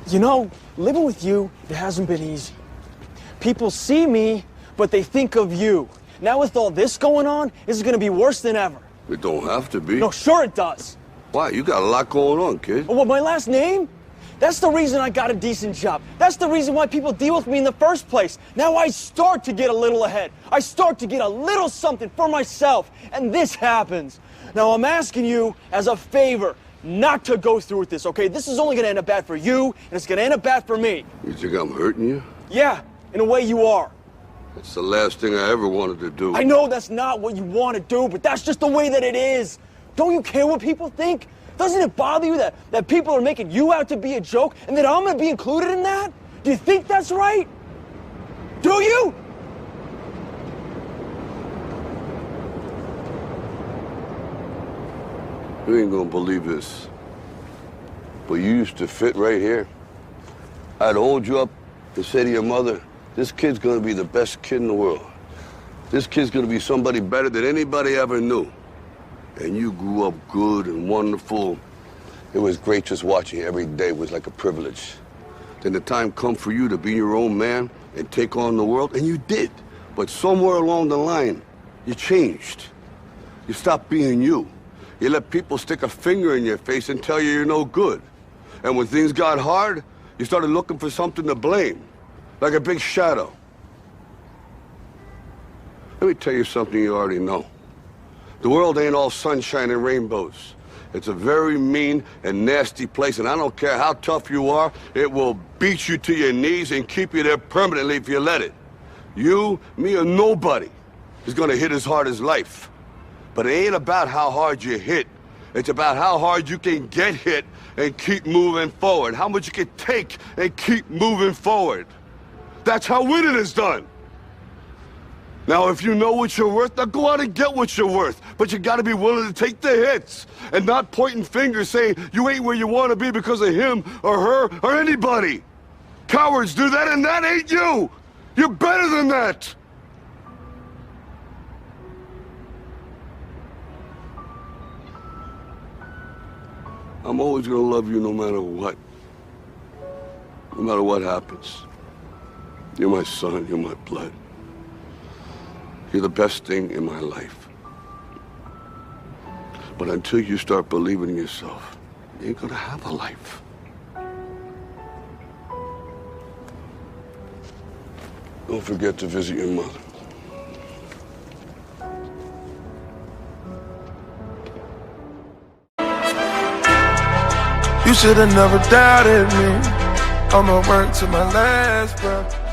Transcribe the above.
You know, living with you, it hasn't been easy. People see me, but they think of you. Now with all this going on, this is gonna be worse than ever. It don't have to be. No, sure it does. Why? You got a lot going on, kid. Well, my last name? That's the reason I got a decent job. That's the reason why people deal with me in the first place. Now I start to get a little ahead. I start to get a little something for myself, and this happens. Now I'm asking you as a favor not to go through with this, okay? This is only gonna end up bad for you, and it's gonna end up bad for me. You think I'm hurting you? Yeah, in a way you are. That's the last thing I ever wanted to do. I know that's not what you want to do, but that's just the way that it is. Don't you care what people think? Doesn't it bother you that people are making you out to be a joke and that I'm gonna be included in that? Do you think that's right? Do you? You ain't gonna believe this, but you used to fit right here. I'd hold you up and say to your mother, this kid's gonna be the best kid in the world. This kid's gonna be somebody better than anybody ever knew. And you grew up good and wonderful. It was great just watching you every day. It was like a privilege. Then the time come for you to be your own man and take on the world, and you did. But somewhere along the line, you changed. You stopped being you. You let people stick a finger in your face and tell you you're no good. And when things got hard, you started looking for something to blame, like a big shadow. Let me tell you something you already know. The world ain't all sunshine and rainbows. It's a very mean and nasty place, and I don't care how tough you are, it will beat you to your knees and keep you there permanently if you let it. You, me, or nobody is gonna hit as hard as life. But it ain't about how hard you hit. It's about how hard you can get hit and keep moving forward. How much you can take and keep moving forward. That's how winning is done. Now, if you know what you're worth, now go out and get what you're worth. But you gotta be willing to take the hits and not pointing fingers saying you ain't where you wanna be because of him or her or anybody. Cowards do that, and that ain't you. You're better than that. I'm always gonna love you no matter what. No matter what happens. You're my son, you're my blood. You're the best thing in my life. But until you start believing in yourself, you ain't gonna have a life. Don't forget to visit your mother. You should have never doubted me. I'ma work to my last breath.